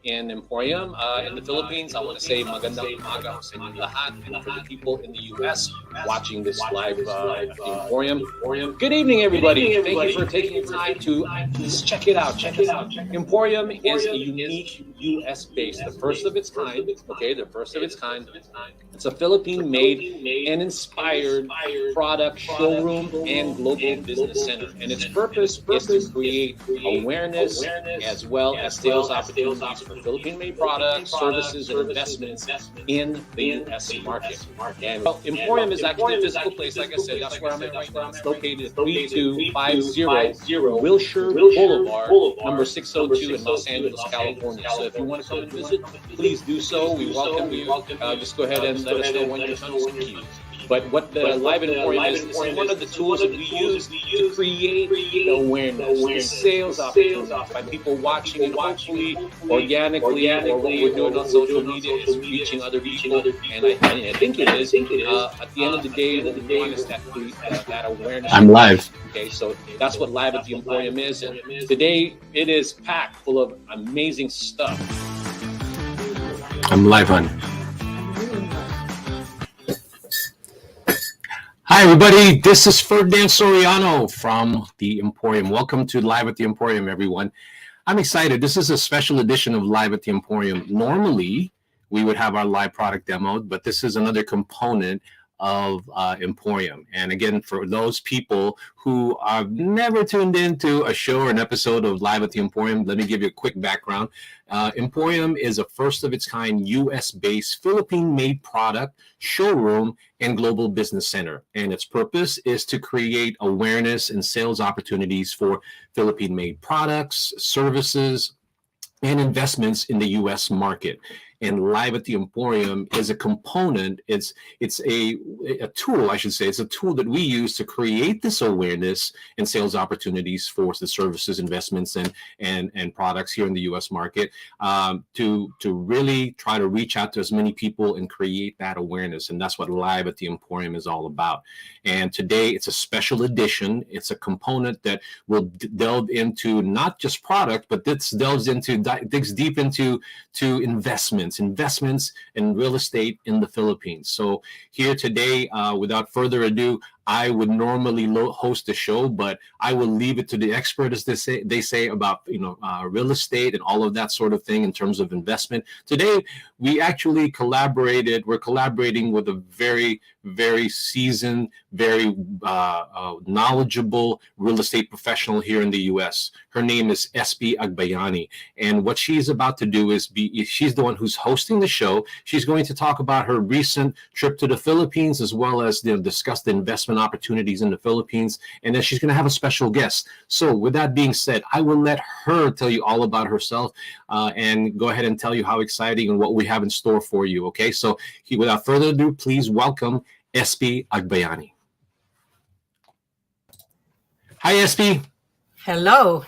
in Emporium. In the Philippines, I want to say magandang umaga sa inyong lahat. And for the people in the U.S. watching this live at the Emporium, good evening, everybody. Thank you for taking the time to just check it out. Check it out. Emporium is a unique U.S. base, the first of its kind. Okay, the first of its kind. It's a Philippine-made and inspired product showroom and global business center. And its purpose is to create awareness as well as sales opportunities for Philippine-made products, services, and investments in the U.S. market. And Emporium is actually a physical place, like I said. That's where I'm at right now. It's located at 3250 Wilshire Boulevard, number 602 in Los Angeles, California. So if you want to come and visit, please do so. We welcome you. Just go ahead and let us know when you're coming to you. But what the Live Emporium is one of the tools that we use to create awareness, the sales opportunities by people watching and hopefully organically, or what we're doing on social media is reaching other people. And I think it is. At the end of the day, what we want is that awareness. I'm live. Okay, so that's what Live at the Emporium is. And today it is packed full of amazing stuff. I'm live on. Hi, everybody. This is Ferdinand Soriano from The Emporium. Welcome to Live at the Emporium, everyone. I'm excited. This is a special edition of Live at the Emporium. Normally, we would have our live product demo, but this is another component of Emporium. And again, for those people who have never tuned into a show or an episode of Live at the Emporium, let me give you a quick background. Emporium is a first of its kind US-based Philippine-made product showroom and global business center. And its purpose is to create awareness and sales opportunities for Philippine-made products, services, and investments in the U.S. market. And Live at the Emporium is a component. It's a tool, I should say. It's a tool that we use to create this awareness and sales opportunities for the services, investments, and products here in the U.S. market, to really try to reach out to as many people and create that awareness. And that's what Live at the Emporium is all about. And today it's a special edition. It's a component that will delve into not just product, but digs deep into investments in real estate in the Philippines. So here today, without further ado, I would normally host the show, but I will leave it to the expert, as they say about real estate and all of that sort of thing in terms of investment. Today, we actually collaborated. We're collaborating with a very, very seasoned, very knowledgeable real estate professional here in the U.S. Her name is Espie Agbayani, and what she's about to do is she's the one who's hosting the show. She's going to talk about her recent trip to the Philippines, as well as discuss the investment opportunities in the Philippines, and then she's going to have a special guest. So with that being said, I will let her tell you all about herself and go ahead and tell you how exciting and what we have in store for you. Okay, so without further ado, please welcome Espie Agbayani. Hi, Espie. Hello.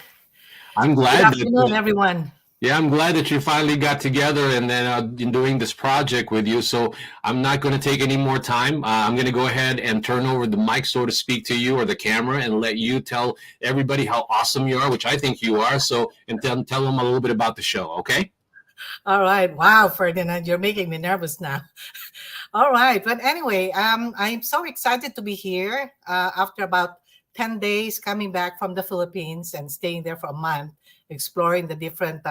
I'm glad. Good afternoon, everyone. Yeah, I'm glad that you finally got together and then doing this project with you. So I'm not going to take any more time. I'm going to go ahead and turn over the mic, so to speak, to you, or the camera, and let you tell everybody how awesome you are, which I think you are. So, and tell them a little bit about the show, okay? All right. Wow, Ferdinand, you're making me nervous now. All right. But anyway, I'm so excited to be here after about 10 days coming back from the Philippines and staying there for a month, exploring the different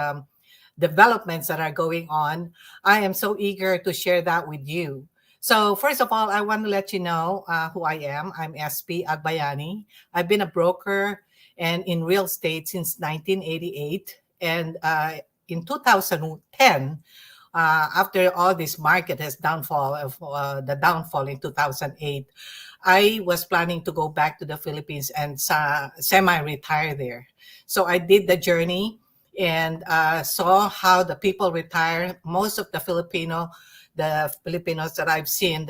developments that are going on. I am so eager to share that with you. So first of all, I want to let you know who I am. I'm Espie Agbayani. I've been a broker and in real estate since 1988. And in 2010, after all this market has the downfall in 2008, I was planning to go back to the Philippines and semi-retire there. So I did the journey and saw how the people retire. Most of the Filipinos that I've seen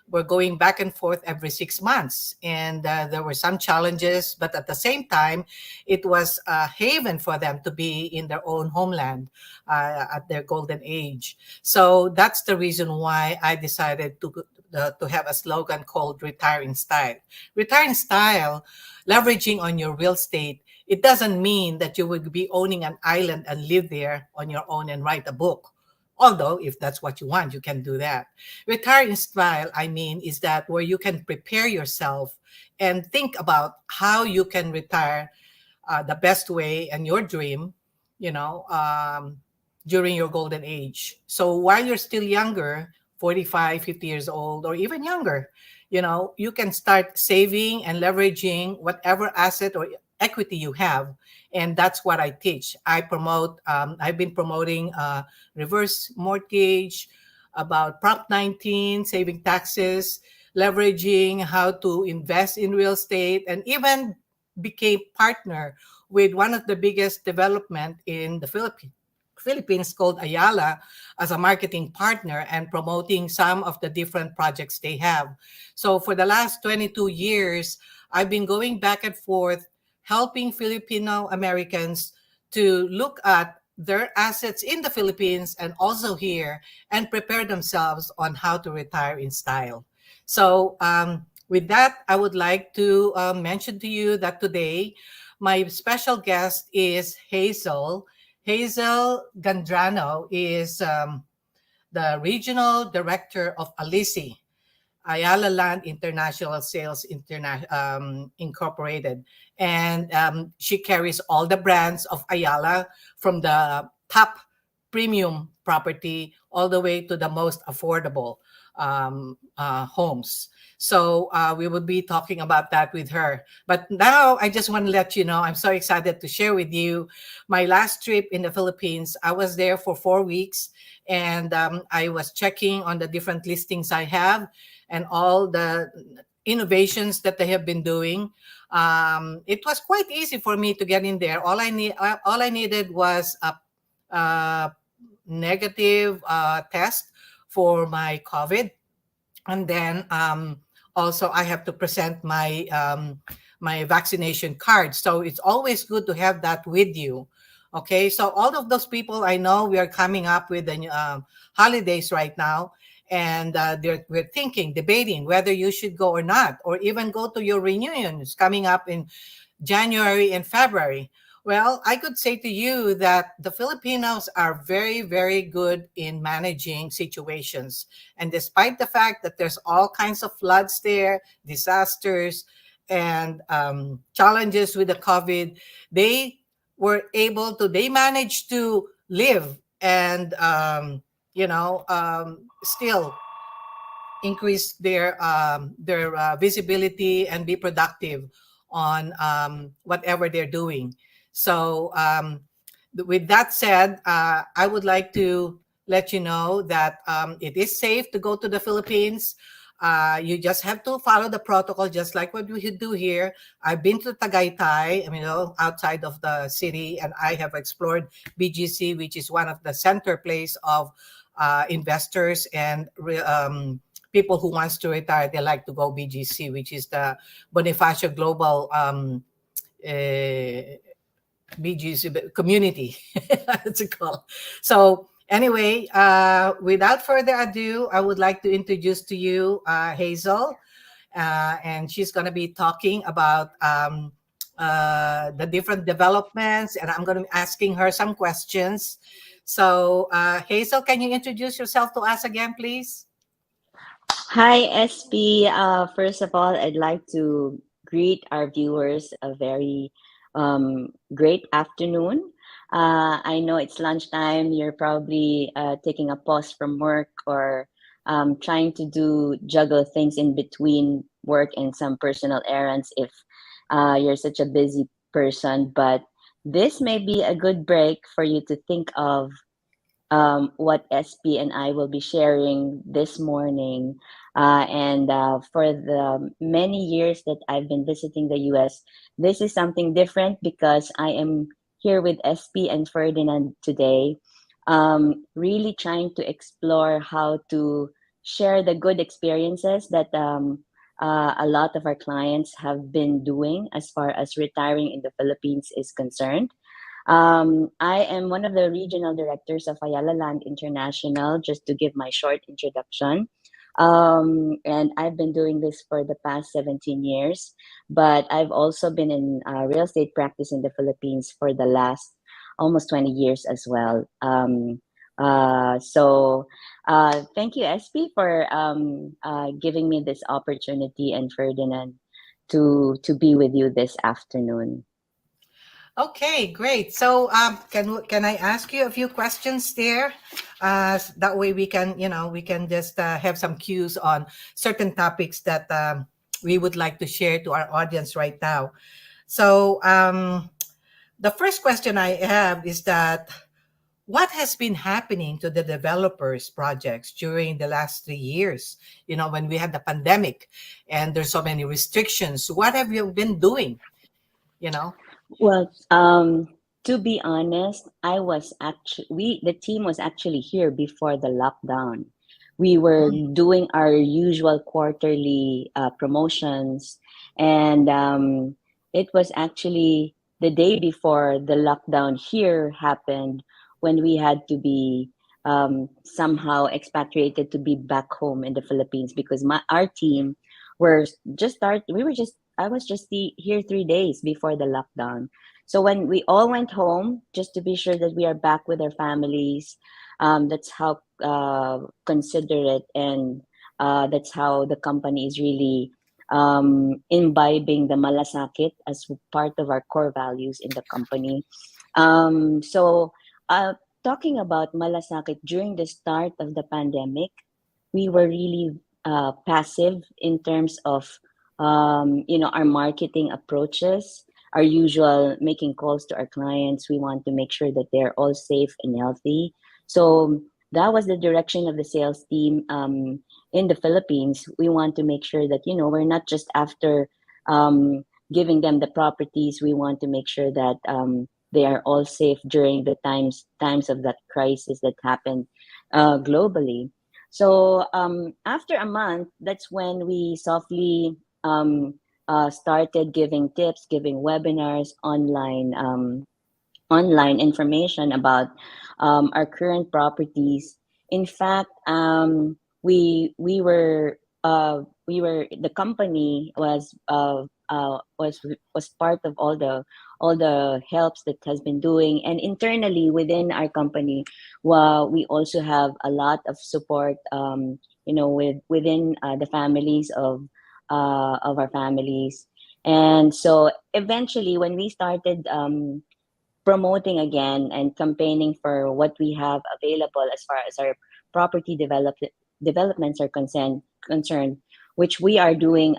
were going back and forth every 6 months. And there were some challenges, but at the same time, it was a haven for them to be in their own homeland at their golden age. So that's the reason why I decided to have a slogan called Retiring Style. Retiring Style, leveraging on your real estate, It doesn't mean that you would be owning an island and live there on your own and write a book. Although, if that's what you want, you can do that. Retire in style, I mean, is that where you can prepare yourself and think about how you can retire the best way and your dream, you know, during your golden age. So while you're still younger, 45, 50 years old, or even younger, you know, you can start saving and leveraging whatever asset or equity you have. And that's what I teach. I've been promoting reverse mortgage, about Prop 19, saving taxes, leveraging how to invest in real estate, and even became partner with one of the biggest development in the Philippines called Ayala as a marketing partner and promoting some of the different projects they have. So for the last 22 years, I've been going back and forth helping Filipino Americans to look at their assets in the Philippines and also here and prepare themselves on how to retire in style. So, with that, I would like to mention to you that today my special guest is Hazel. Hazel Gendrano is the regional director of ALISI, Ayala Land International Sales Incorporated. And she carries all the brands of Ayala from the top premium property all the way to the most affordable homes. So we will be talking about that with her. But now I just want to let you know, I'm so excited to share with you my last trip in the Philippines. I was there for 4 weeks and I was checking on the different listings I have and all the innovations that they have been doing. It was quite easy for me to get in there. All I needed was a negative test for my COVID, and then also I have to present my vaccination card. So it's always good to have that with you. Okay, so all of those people I know, we are coming up with the holidays right now, and we're thinking, debating whether you should go or not, or even go to your reunions coming up in January and February. Well, I could say to you that the Filipinos are very, very good in managing situations. And despite the fact that there's all kinds of floods there, disasters, and challenges with the COVID, they managed to live and, still increase their visibility and be productive on whatever they're doing. So, with that said, I would like to let you know that it is safe to go to the Philippines. You just have to follow the protocol, just like what we do here. I've been to Tagaytay, outside of the city, and I have explored BGC, which is one of the center place of investors and people who wants to retire. They like to go BGC, which is the Bonifacio Global BGC community. That's it called. So anyway, without further ado, I would like to introduce to you Hazel, and she's going to be talking about the different developments, and I'm going to be asking her some questions. So Hazel, can you introduce yourself to us again, please? Hi, Espie. First of all, I'd like to greet our viewers a very great afternoon. I know it's lunchtime. You're probably taking a pause from work or trying to juggle things in between work and some personal errands if you're such a busy person. But this may be a good break for you to think of what SP and I will be sharing this morning. And for the many years that I've been visiting the US, this is something different because I am here with SP and Ferdinand today, really trying to explore how to share the good experiences that a lot of our clients have been doing as far as retiring in the Philippines is concerned. I am one of the regional directors of Ayala Land International, just to give my short introduction. And I've been doing this for the past 17 years. But I've also been in real estate practice in the Philippines for the last almost 20 years as well. Thank you, Espie, for giving me this opportunity, and Ferdinand, to be with you this afternoon. Okay, great. So, can I ask you a few questions there? That way we can, we can just have some cues on certain topics that we would like to share to our audience right now. So, the first question I have is that what has been happening to the developers projects during the last 3 years? When we had the pandemic and there's so many restrictions, what have you been doing? You know? Well, to be honest, I was actually the team was actually here before the lockdown. We were doing our usual quarterly promotions, and it was actually the day before the lockdown here happened, when we had to be somehow expatriated to be back home in the Philippines, because our team were just start. We were just I was just here 3 days before the lockdown. So when we all went home, just to be sure that we are back with our families, that's how considerate, and that's how the company is really imbibing the malasakit as part of our core values in the company. So, talking about malasakit, during the start of the pandemic, we were really passive in terms of our marketing approaches, our usual making calls to our clients. We want to make sure that they're all safe and healthy. So that was the direction of the sales team in the Philippines. We want to make sure that we're not just after giving them the properties. We want to make sure that they are all safe during the times of that crisis that happened globally. So after a month, that's when we softly started giving tips, giving webinars, online information about our current properties. In fact, the company was part of all the helps that has been doing, and internally within our company, we also have a lot of support. Within the families of our families, and so eventually when we started promoting again and campaigning for what we have available as far as our property developments are concerned, which we are doing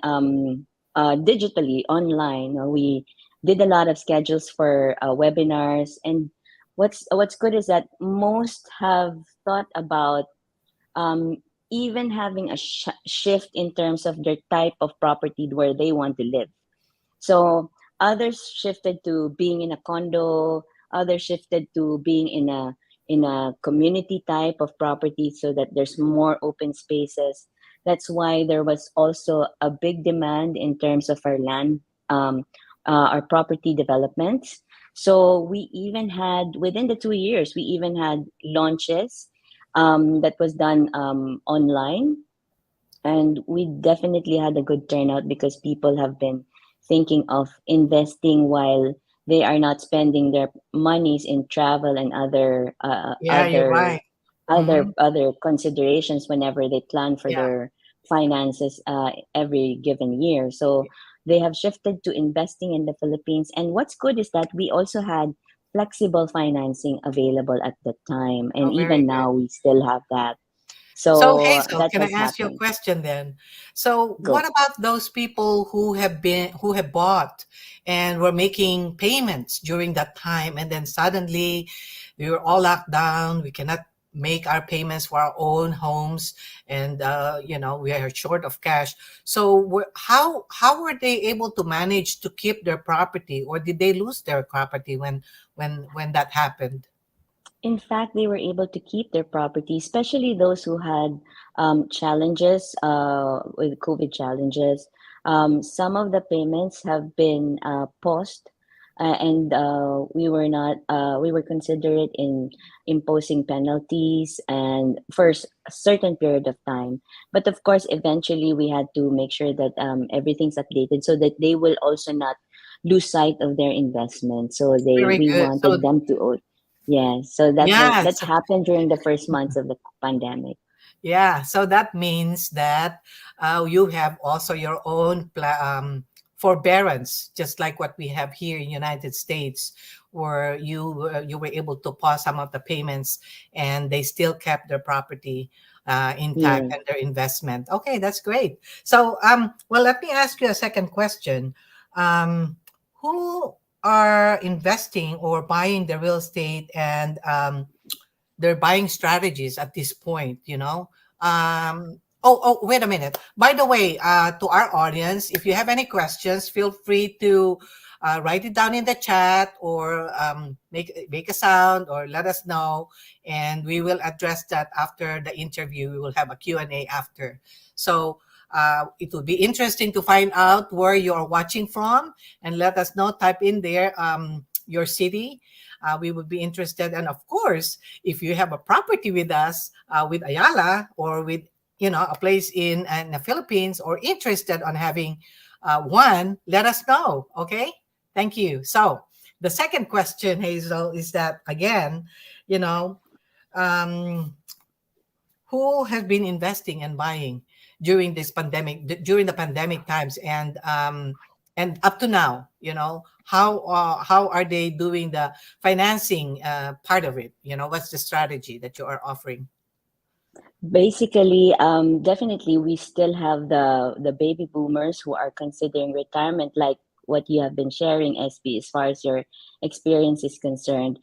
digitally online. We did a lot of schedules for webinars, and what's good is that most have thought about um, even having a shift in terms of their type of property where they want to live. So others shifted to being in a condo, others shifted to being in a community type of property, so that there's more open spaces. That's why there was also a big demand in terms of our land, our property developments. So we even had, within the 2 years, we even had launches that was done online, and we definitely had a good turnout because people have been thinking of investing while they are not spending their monies in travel and other Yeah, you're right. Mm-hmm. other considerations whenever they plan for Yeah. their finances every given year. So they have shifted to investing in the Philippines. And what's good is that we also had flexible financing available at the time, and Oh, very even good. now we still have that. So, So Hazel, that can I has ask you a happened. question then? So, what Go. about those people who have bought and were making payments during that time, and then suddenly we were all locked down. We cannot make our payments for our own homes, and we are short of cash. So, how were they able to manage to keep their property, or did they lose their property when that happened? In fact, they were able to keep their property, especially those who had challenges with COVID challenges. Some of the payments have been paused and we were not we were considerate in imposing penalties and for a certain period of time. But of course, eventually we had to make sure that everything's updated so that they will also not lose sight of their investment. So Very we good. wanted So them to yeah. So that yes, happened during the first months of the pandemic. yeah. So that means that you have also your own forbearance, just like what we have here in United States, where you were able to pause some of the payments, and they still kept their property intact Yeah. and their investment. Okay, that's great. So well, let me ask you a second question. Who are investing or buying the real estate, and their buying strategies at this point, wait a minute. By the way, to our audience, if you have any questions, feel free to write it down in the chat, or make a sound, or let us know, and we will address that after the interview. We will have a Q&A after. So it will be interesting to find out where you are watching from, and let us know. Type in there your city. We would be interested. And of course, if you have a property with us, with Ayala, or with a place in the Philippines, or interested on having one, let us know. Okay, thank you. So the second question, Hazel, is that again, you know, um, who has been investing and buying during this pandemic, during the pandemic times, and up to now, how are they doing the financing part of it? What's the strategy that you are offering? Basically, definitely, we still have the baby boomers who are considering retirement, like what you have been sharing, SB, as far as your experience is concerned.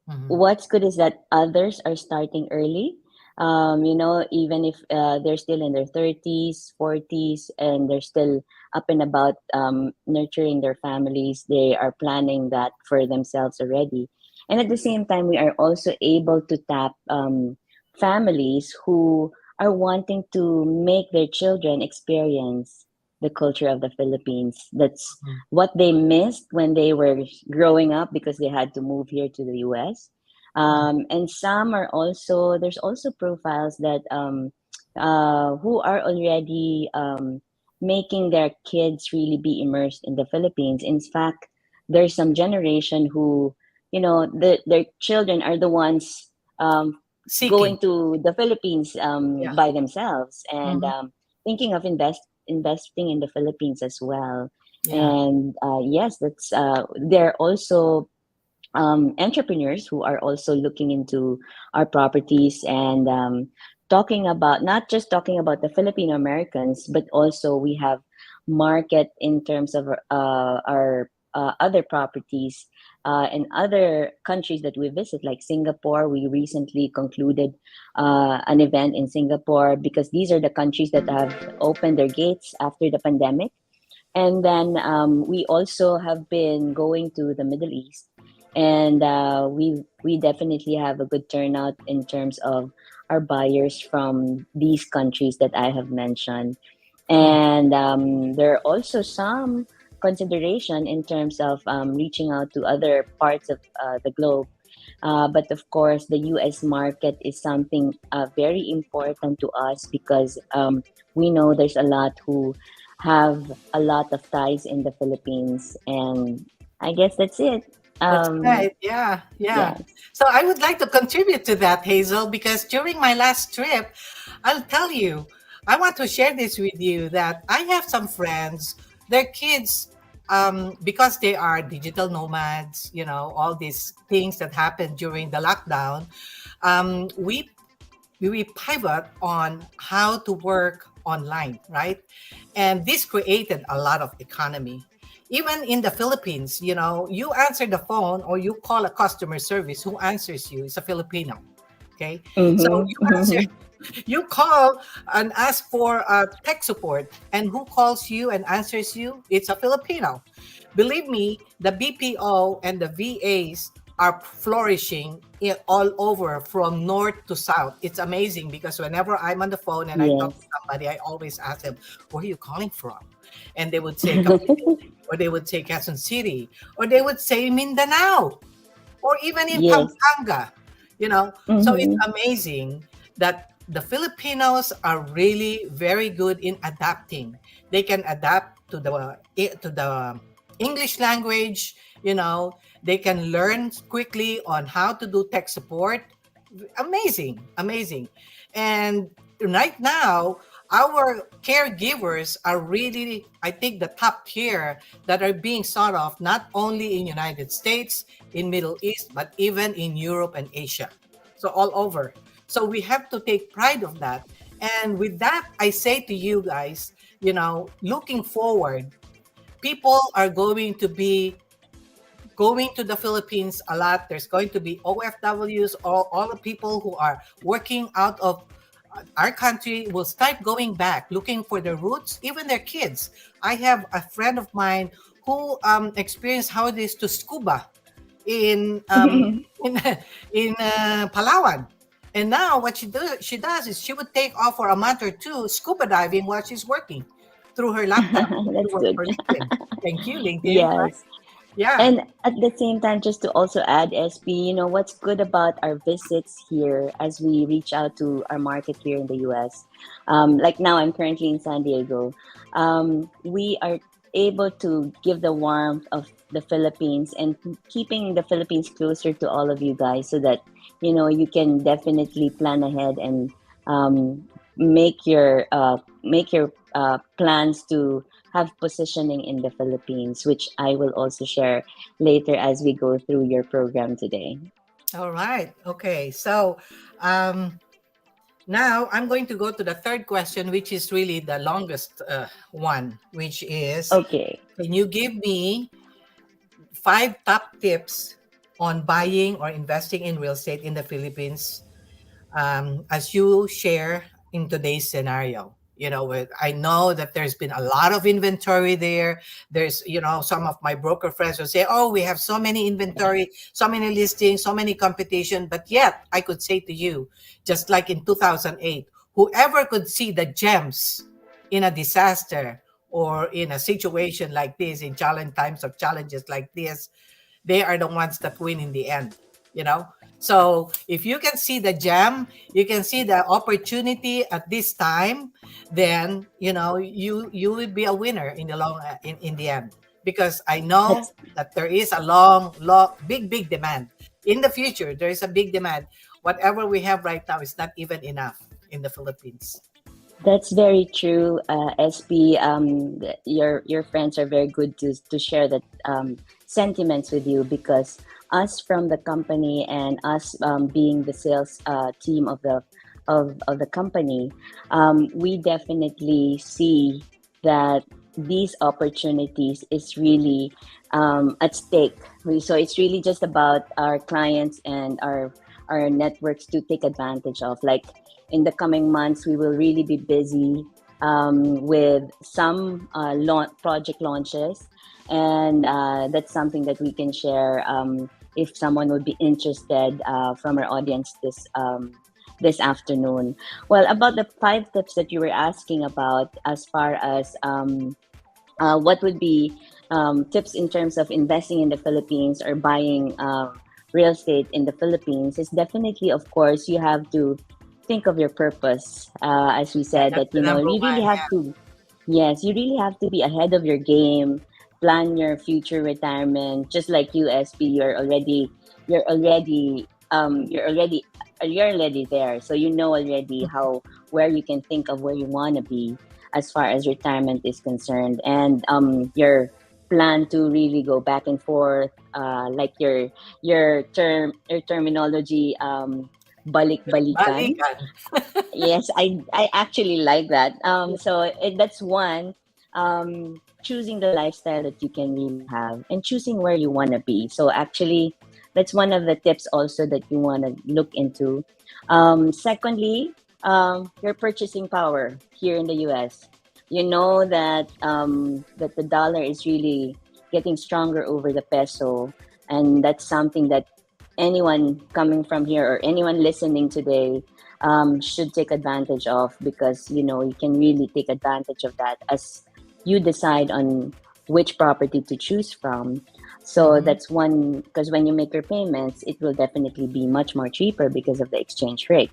Mhm. What's good is that others are starting early. Even if they're still in their 30s, 40s, and they're still up and about nurturing their families, they are planning that for themselves already. And at the same time, we are also able to tap families who are wanting to make their children experience the culture of the Philippines. That's Mhm. what they missed when they were growing up because they had to move here to the US. And some are also there's also profiles that who are already making their kids really be immersed in the Philippines. In fact, there's some generation who their children are the ones Seeking. going to the Philippines Yeah. by themselves and Hmm. thinking of investing in the Philippines as well. Yeah. And yes, that's they're also entrepreneurs who are also looking into our properties and talking about not just talking about the Filipino Americans, but also we have market in terms of our other properties in other countries that we visit, like Singapore. We recently concluded an event in Singapore because these are the countries that have opened their gates after the pandemic. And then we also have been going to the Middle East, and we definitely have a good turnout in terms of our buyers from these countries that I have mentioned. And there are also some consideration in terms of reaching out to other parts of the globe. But of course, the US market is something very important to us because we know there's a lot who have a lot of ties in the Philippines. And I guess that's it. That's Um, right. Yeah, yeah. yes. So I would like to contribute to that, Hazel, because during my last trip, I'll tell you, I want to share this with you that I have some friends, their kids, because they are digital nomads, all these things that happened during the lockdown. We pivot on how to work online, right? And this created a lot of economy. Even in the Philippines, you answer the phone or you call a customer service, who answers you is a Filipino. Okay. So you answer, Mm-hmm. you call and ask for tech support, and who calls you and answers you? It's a Filipino. Believe me, the BPO and the VAs are flourishing all over from north to south. It's amazing because whenever I'm on the phone and I talk to Yes. somebody, I always ask them, "Where are you calling from?" And they would say Cavite, or they would say Quezon City, or they would say Mindanao, or even in Yes. Pampanga. So it's Mm-hmm. amazing that the Filipinos are really very good in adapting. They can adapt to the English language. They can learn quickly on how to do tech support. Amazing, amazing. And right now, our caregivers are really, I think, the top tier that are being sought of not only in United States, in Middle East, but even in Europe and Asia. So all over. So we have to take pride of that. And with that, I say to you guys, looking forward, people are going to be going to the Philippines a lot. There's going to be OFWs, all the people who are working out of our country will start going back, looking for their roots, even their kids. I have a friend of mine who experienced how it is to scuba in in Palawan. And now what she does is she would take off for a month or two scuba diving while she's working through her laptop. She That's works good. for LinkedIn. Thank you, LinkedIn. Right? Yes. Yeah. And at the same time, just to also add, SB, what's good about our visits here as we reach out to our market here in the US. Like now, I'm currently in San Diego. We are able to give the warmth of the Philippines and keeping the Philippines closer to all of you guys so that, you can definitely plan ahead and make your plans to have positioning in the Philippines, which I will also share later as we go through your program today. All right. Okay. So um, now I'm going to go to the third question, which is really the longest one, which is, Okay. can you give me 5 top tips on buying or investing in real estate in the Philippines, as you share in today's scenario? I know that there's been a lot of inventory there. There's, some of my broker friends will say, "Oh, we have so many inventory, so many listings, so many competition." But yet, I could say to you, just like in 2008, whoever could see the gems in a disaster or in a situation like this, in challenge times of challenges like this, they are the ones that win in the end. you know so if you can see the gem, you can see the opportunity at this time, then you will be a winner in the long in the end, because I know That's that there is a long big demand in the future. There is a big demand. Whatever we have right now is not even enough in the Philippines. That's very true, SB. Your friends are very good to share that sentiments with you because us from the company and us being the sales team of the company, we definitely see that these opportunities is really at stake. So it's really just about our clients and our networks to take advantage of. Like in the coming months, we will really be busy with some project launches, and that's something that we can share if someone would be interested from our audience this afternoon. Well, about the 5 tips that you were asking about, as far as what would be tips in terms of investing in the Philippines or buying real estate in the Philippines, is definitely, of course, you have to think of your purpose. As we Yeah, said, that's that the number you really one. have to, yes, you really have to be ahead of your game, plan your future retirement. Just like you, SB, you're already, you're already there. So you know already how where you can think of where you want to be as far as retirement is concerned, and your plan to really go back and forth, like your terminology, balik-balikan. Balikan. Yes, I actually like that. That's one. Choosing the lifestyle that you can really have and choosing where you want to be. So actually, that's one of the tips also that you want to look into. Secondly, your purchasing power here in the U.S. You know that that the dollar is really getting stronger over the peso, and that's something that anyone coming from here or anyone listening today should take advantage of, because you can really take advantage of that as you decide on which property to choose from. So Mm-hmm. that's one, because when you make your payments, it will definitely be much more cheaper because of the exchange rate.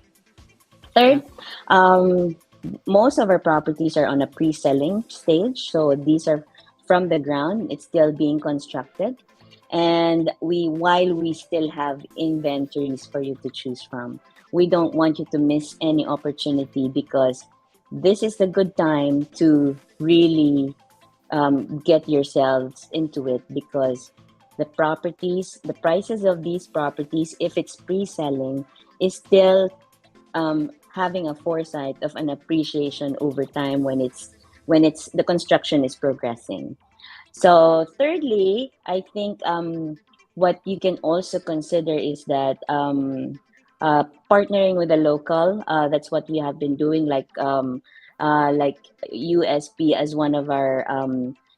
Yeah. Third, um, most of our properties are on a pre-selling stage. So these are from the ground, it's still being constructed. And while we still have inventories for you to choose from, we don't want you to miss any opportunity, because this is the good time to really get yourselves into it, because the prices of these properties, if it's pre-selling, is still having a foresight of an appreciation over time when it's the construction is progressing. So thirdly, I think what you can also consider is that partnering with a local. That's what we have been doing, like USP as one of our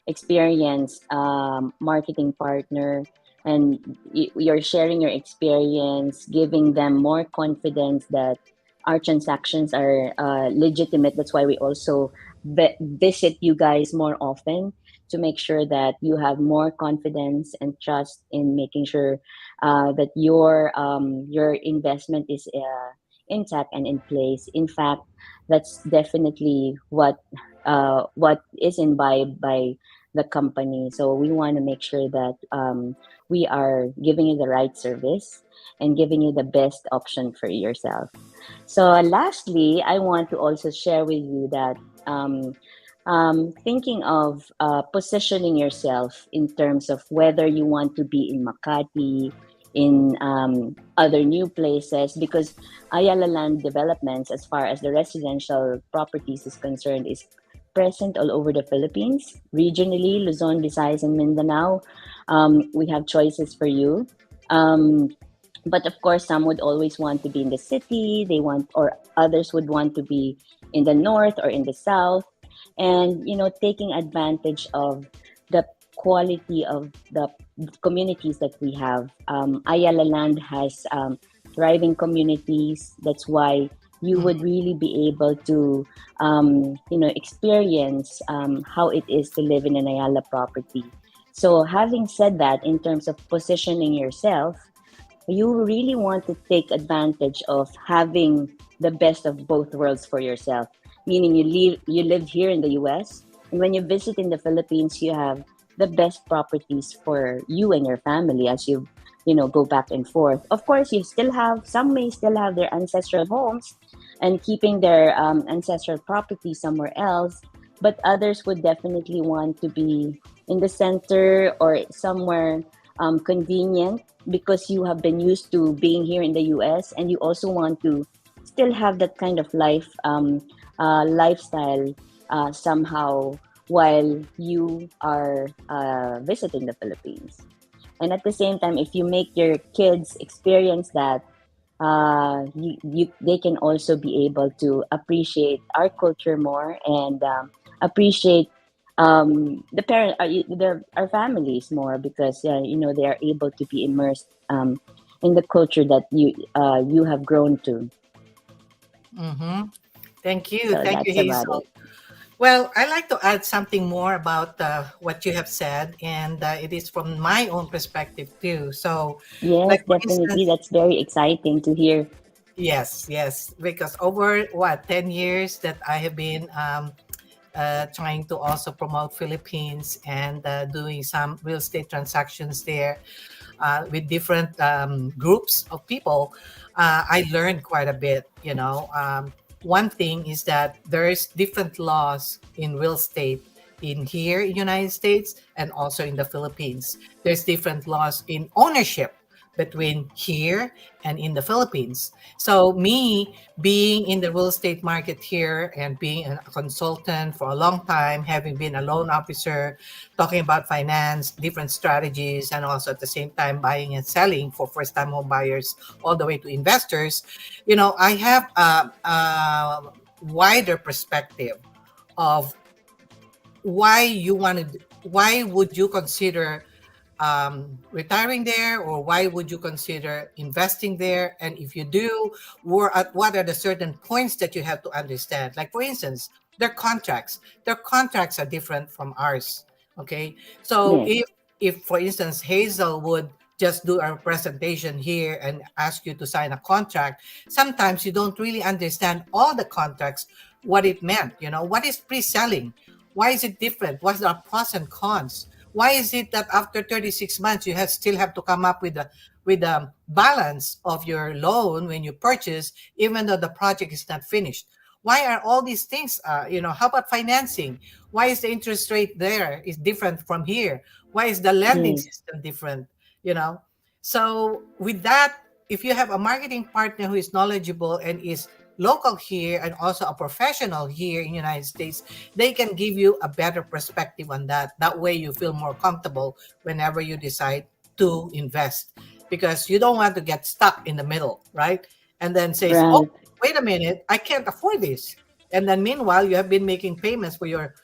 experienced marketing partner, and you're sharing your experience, giving them more confidence that our transactions are legitimate. That's why we also visit you guys more often, to make sure that you have more confidence and trust in making sure that your investment is intact and in place. In fact, that's definitely what is imbibed by the company. So we want to make sure that we are giving you the right service and giving you the best option for yourself. So, lastly, I want to also share with you that thinking of positioning yourself in terms of whether you want to be in Makati, in other new places, because Ayala Land Developments, as far as the residential properties is concerned, is present all over the Philippines, regionally, Luzon, Visayas, and Mindanao. We have choices for you. Um, but of course, some would always want to be in the city, or others would want to be in the north or in the south. And taking advantage of the quality of the communities that we have. Ayala Land has thriving communities. That's why you would really be able to experience how it is to live in an Ayala property. So having said that, in terms of positioning yourself, you really want to take advantage of having the best of both worlds for yourself. Meaning you live here in the US, and when you visit in the Philippines, you have the best properties for you and your family as you go back and forth. Of course, some may still have their ancestral homes and keeping their ancestral property somewhere else, but others would definitely want to be in the center or somewhere convenient, because you have been used to being here in the US, and you also want to still have that kind of lifestyle somehow while you are visiting the Philippines. And at the same time, if you make your kids experience that, they can also be able to appreciate our culture more, and appreciate our families more, because they are able to be immersed in the culture that you have grown to. Mm-hmm. Thank you. So Thank you, that's about Hazel. it. Well, I'd like to add something more about what you have said, and it is from my own perspective too. So, Yes, like for definitely. instance, That's very exciting to hear. yes, yes, because over what 10 years that I have been trying to also promote Philippines and doing some real estate transactions there with different groups of people, I learned quite a bit. One thing is that there's different laws in real estate in here in United States and also in the Philippines. There's different laws in ownership between here and in the Philippines. So me being in the real estate market here and being a consultant for a long time, having been a loan officer, talking about finance, different strategies, and also at the same time buying and selling for first-time home buyers all the way to investors, I have a wider perspective of why would you consider retiring there, or why would you consider investing there? And if you do, what are the certain points that you have to understand? Like, for instance, their contracts are different from ours. Okay, so Yes. if for instance Hazel would just do a presentation here and ask you to sign a contract, sometimes you don't really understand all the contracts, what it meant. What is pre-selling? Why is it different? What's the pros and cons? Why is it that after 36 months you still have to come up with a balance of your loan when you purchase, even though the project is not finished? Why are all these things? How about financing? Why is the interest rate there is different from here? Why is the lending Yes. system different? You know, so with that, if you have a marketing partner who is knowledgeable and is local here and also a professional here in United States, they can give you a better perspective on that. That way you feel more comfortable whenever you decide to invest, because you don't want to get stuck in the middle, right? And then says, oh, Right. wait a minute, I can't afford this. And then meanwhile, you have been making payments for your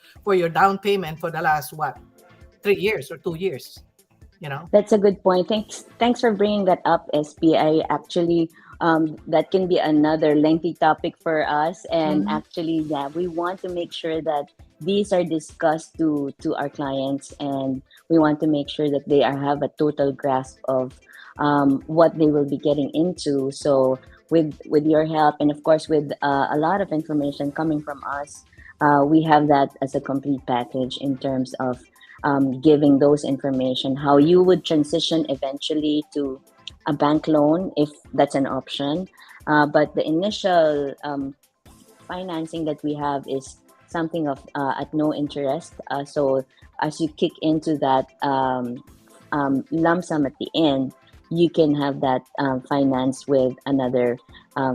down payment for the last, what, 3 years or 2 years, you know? That's a good point. Thanks for bringing that up, SB. I actually, that can be another lengthy topic for us. And Mhm. actually, yeah, we want to make sure that these are discussed to our clients, and we want to make sure that they have a total grasp of what they will be getting into. So, with your help, and of course with a lot of information coming from us, we have that as a complete package in terms of giving those information, how you would transition eventually to a bank loan if that's an option. But the initial financing that we have is something of at no interest. So as you kick into that lump sum at the end, you can have that finance with another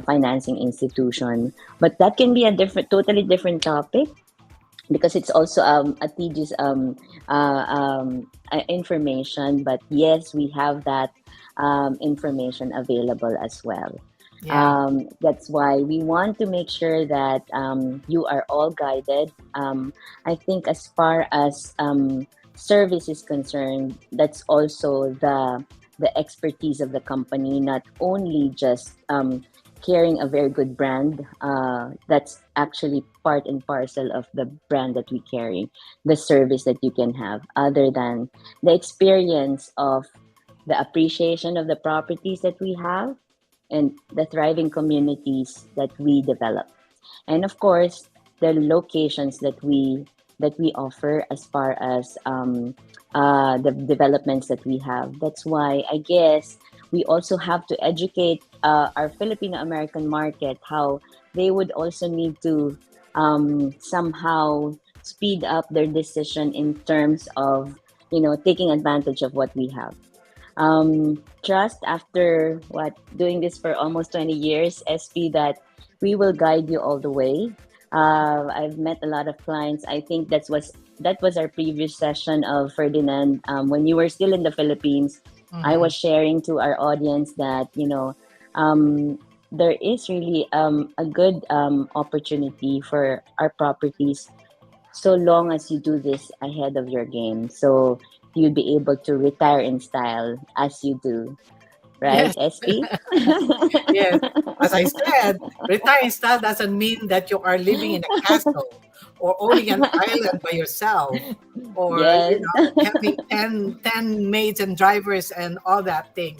financing institution. But that can be a totally different topic, because it's also a tedious information. But yes, we have that information available as well. Yeah. That's why we want to make sure that you are all guided. I think as far as service is concerned, that's also the expertise of the company, not only just carrying a very good brand. That's actually part and parcel of the brand that we carry, the service that you can have, other than the experience of the appreciation of the properties that we have and the thriving communities that we develop, and of course the locations that we offer as far as the developments that we have. That's why I guess we also have to educate our Filipino American market, how they would also need to somehow speed up their decision in terms of taking advantage of what we have. Trust, after doing this for almost 20 years, SP, that we will guide you all the way. I've met a lot of clients. I think that was our previous session of Ferdinand. When you were still in the Philippines, I Mhm. was sharing to our audience that um, there is really a good opportunity for our properties, so long as you do this ahead of your game. So you'll be able to retire in style as you do, right, Yes. SP? Yes, as I said, retiring style doesn't mean that you are living in a castle or owning an island by yourself, or Yes. having ten maids and drivers and all that thing.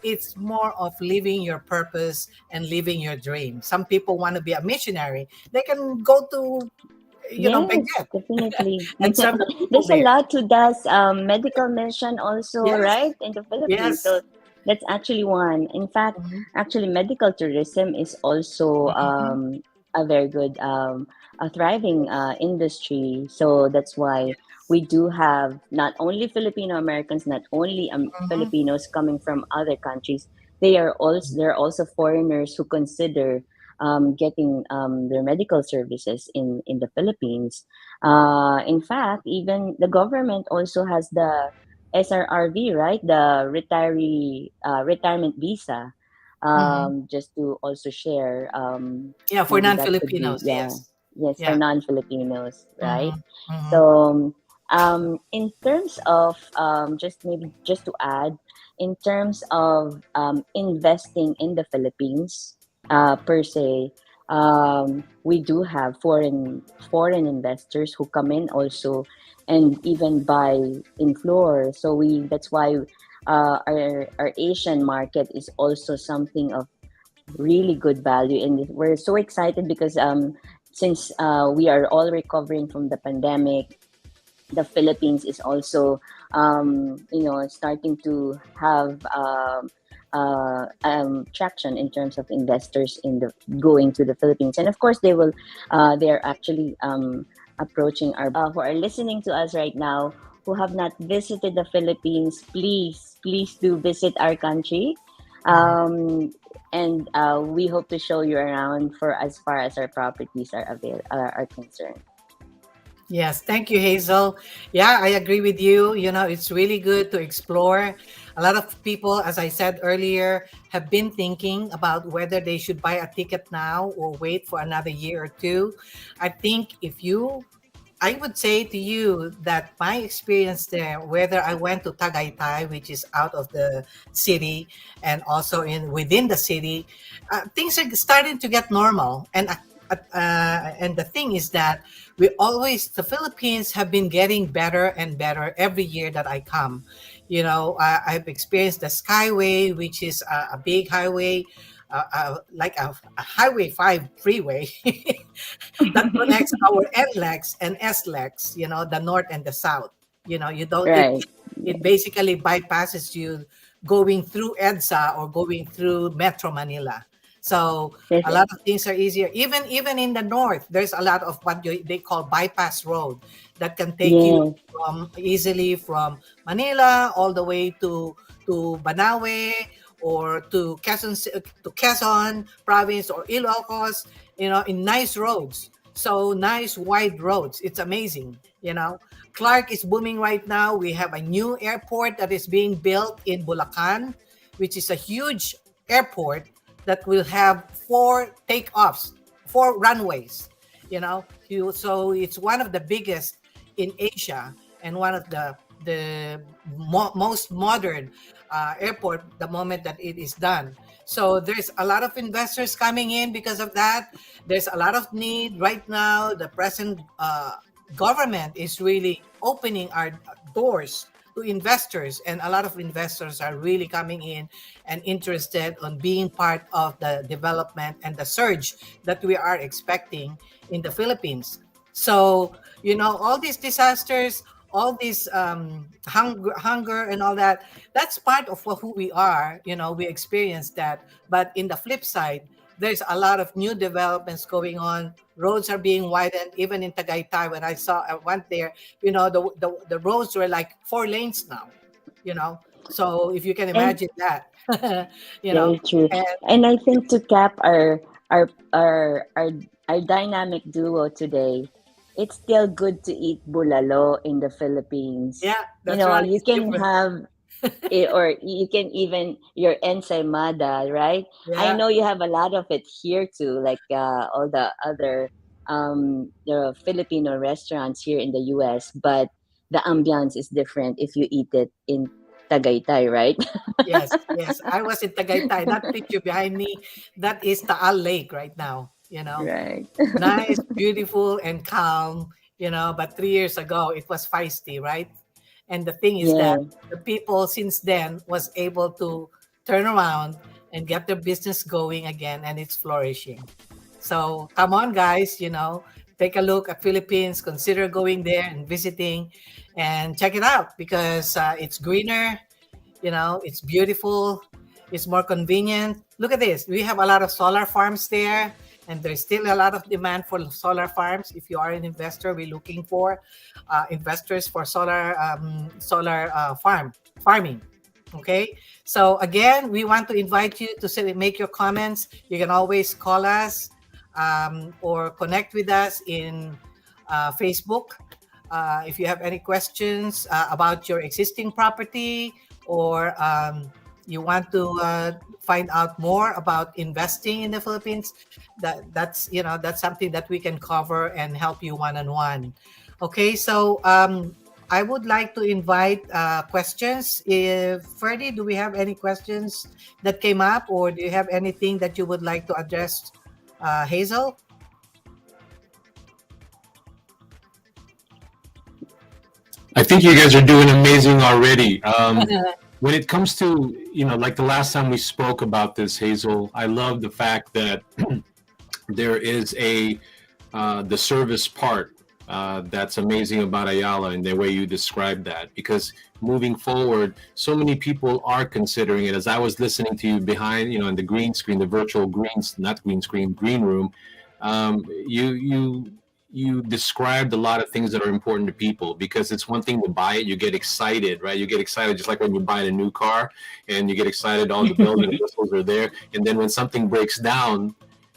It's more of living your purpose and living your dream. Some people want to be a missionary. They can go to Yes, Benguet definitely. and serve the people There's a there. lot who does medical mission also, Yes, right, in the Philippines. yes. So that's actually one. In fact, Mhm, actually, medical tourism is also mhm, a very good, a thriving industry. So that's why we do have not only Filipino Americans, not only mhm. Filipinos coming from other countries. There are also foreigners who consider getting their medical services in the Philippines. In fact, even the government also has the SRRV, right? The retirement visa. Mhm. Just to also share, Yeah, for maybe that could be, non-Filipinos, yeah, yes. yes, for Yeah. non-Filipinos, right? Mhm, mhm, So In terms of just to add, in terms of investing in the Philippines per se, we do have foreign investors who come in also and even buy in floor. So we that's why our Asian market is also something of really good value, and we're so excited because since we are all recovering from the pandemic, the Philippines is also, starting to have traction in terms of investors in the going to the Philippines, and of course they are actually approaching our who are listening to us right now who have not visited the Philippines. Please do visit our country. And we hope to show you around for as far as our properties are concerned. Yes, thank you, Hazel. Yeah, I agree with you. It's really good to explore. A lot of people, as I said earlier, have been thinking about whether they should buy a ticket now or wait for another year or two. I think I would say to you that my experience there, whether I went to Tagaytay, which is out of the city, and also in within the city, things are starting to get normal. And the thing is that the Philippines have been getting better and better every year that I come. I've experienced the Skyway, which is a big highway, like a Highway 5 freeway that connects our NLEX and SLEX, the north and the south. You don't Right. it basically bypasses you going through EDSA or going through Metro Manila. So Yes. a lot of things are easier. Even in the north, there's a lot of they call bypass road that can take you Yes. easily from Manila all the way to Banawe or to Quezon province or Ilocos, in nice roads. So nice wide roads. It's amazing. Clark is booming right now. We have a new airport that is being built in Bulacan, which is a huge airport that will have 4 takeoffs, 4 runways. So it's one of the biggest in Asia and one of the most modern airport the moment that it is done. So there's a lot of investors coming in because of that. There's a lot of need right now. The present government is really opening our doors to investors, and a lot of investors are really coming in and interested on being part of the development and the surge that we are expecting in the Philippines. So all these disasters, all this hunger and all that, that's part of who we are. We experience that, but in the flip side, there's a lot of new developments going on. Roads are being widened. Even in Tagaytay, when I went there, the roads were like 4 lanes now. So if you can And imagine that, you know very true. and And I think to cap our our our our dynamic duo today, it's still good to eat bulalo in the Philippines. yeah, that's right, You it's can different. have it, or you can even your ensaymada, right? I Yeah. know you have a lot of it here too, like all the other the Filipino restaurants here in the US, but the ambiance is different if you eat it in Tagaytay, right? Yes, yes. I was in Tagaytay. That picture behind me, that is Taal Lake right now. Right. Nice, beautiful, and calm. But 3 years ago, it was feisty, right? And the thing is that Yeah. the people since then was able to turn around and get their business going again, and it's flourishing. So come on, guys. Take a look at Philippines. Consider going there and visiting, and check it out because it's greener. It's beautiful. It's more convenient. Look at this. We have a lot of solar farms there, and there's still a lot of demand for solar farms. If you are an investor, we're looking for investors for solar farming. Okay. So again, we want to invite you to make your comments. You can always call us or connect with us in Facebook. If you have any questions about your existing property, or you want to find out more about investing in the Philippines, that's something that we can cover and help you one on one. Okay, so I would like to invite questions. If Ferdy, do we have any questions that came up, or do you have anything that you would like to address, Hazel? I think you guys are doing amazing already. When it comes to, like the last time we spoke about this, Hazel, I love the fact that there is the service part that's amazing about Ayala and the way you described that. Because moving forward, so many people are considering it. As I was listening to you behind, in the green screen, the virtual not green screen, green room, you described a lot of things that are important to people, because it's one thing to buy it, you get excited, right? You get excited just like when you're buying a new car, and you get excited, all the bells and whistles are there, and then when something breaks down,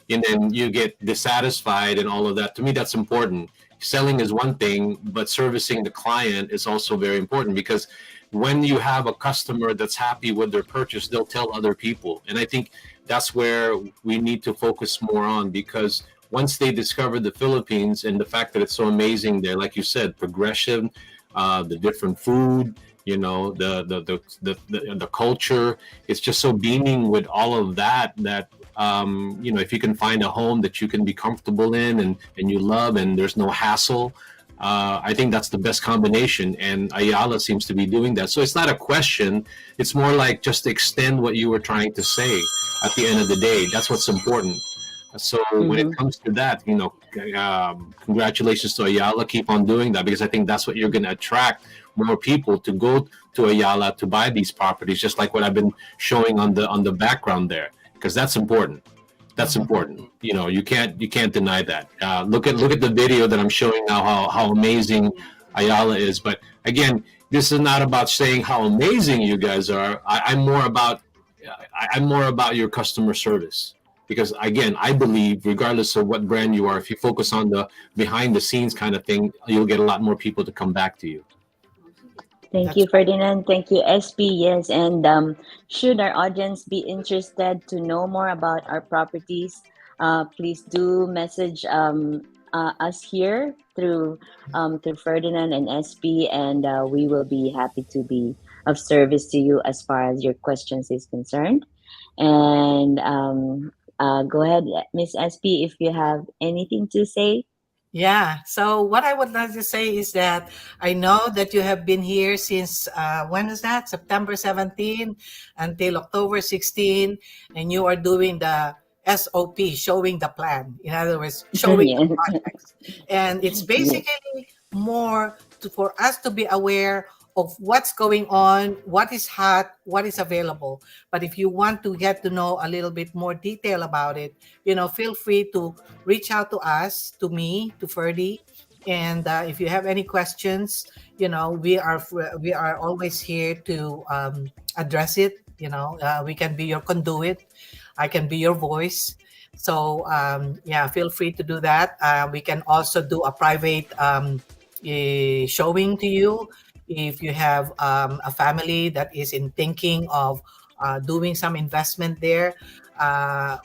and then you get dissatisfied and all of that. To me, that's important. Selling is one thing, but servicing the client is also very important, because when you have a customer that's happy with their purchase, they'll tell other people. And I think that's where we need to focus more on, because once they discover the Philippines and the fact that it's so amazing there, like you said, progression, the different food, the culture, it's just so beaming with all of that, if you can find a home that you can be comfortable in and you love, and there's no hassle, I think that's the best combination. And Ayala seems to be doing that. So it's not a question. It's more like just extend what you were trying to say at the end of the day. That's what's important. So when it comes to that, congratulations to Ayala. Keep on doing that, because I think that's what you're going to attract more people to go to Ayala to buy these properties, just like what I've been showing on the background there, because that's important. That's important. You can't deny that. Look at the video that I'm showing now, how amazing Ayala is. But again, this is not about saying how amazing you guys are. I'm more about your customer service. Because again, I believe regardless of what brand you are, if you focus on the behind the scenes kind of thing, you'll get a lot more people to come back to you. Thank you, Ferdinand. Thank you, Espie. Yes, and should our audience be interested to know more about our properties, please do message us here through Ferdinand and Espie, and we will be happy to be of service to you as far as your questions is concerned. And go ahead, Miss Espie, if you have anything to say. Yeah. So what I would like to say is that I know that you have been here since when is that? September 17 until October 16, and you are doing the SOP, showing the plan. In other words, showing the projects. And it's basically more for us to be aware of what's going on, what is hot, what is available. But if you want to get to know a little bit more detail about it, feel free to reach out to us, to me, to Ferdy. And if you have any questions, we are always here to address it. We can be your conduit. I can be your voice. So feel free to do that. We can also do a private showing to you. If you have a family that is in thinking of doing some investment there,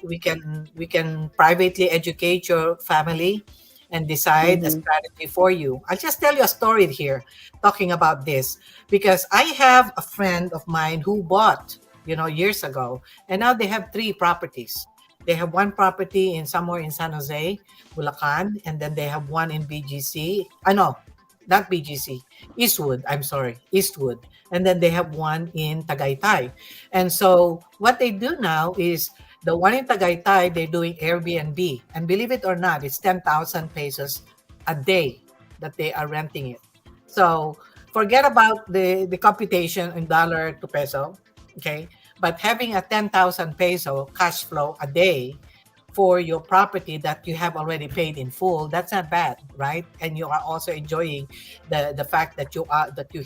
we can privately educate your family and decide a strategy for you. I'll just tell you a story here talking about this, because I have a friend of mine who bought, years ago, and now they have 3 properties. They have one property in somewhere in San Jose, Bulacan, and then they have one in BGC. No, not BGC, Eastwood. I'm sorry, Eastwood. And then they have one in Tagaytay. And so what they do now is the one in Tagaytay, they're doing Airbnb. And believe it or not, it's 10,000 pesos a day that they are renting it. So forget about the computation in dollar to peso, okay? But having a 10,000 peso cash flow a day for your property that you have already paid in full, that's not bad, right? And you are also enjoying the fact that you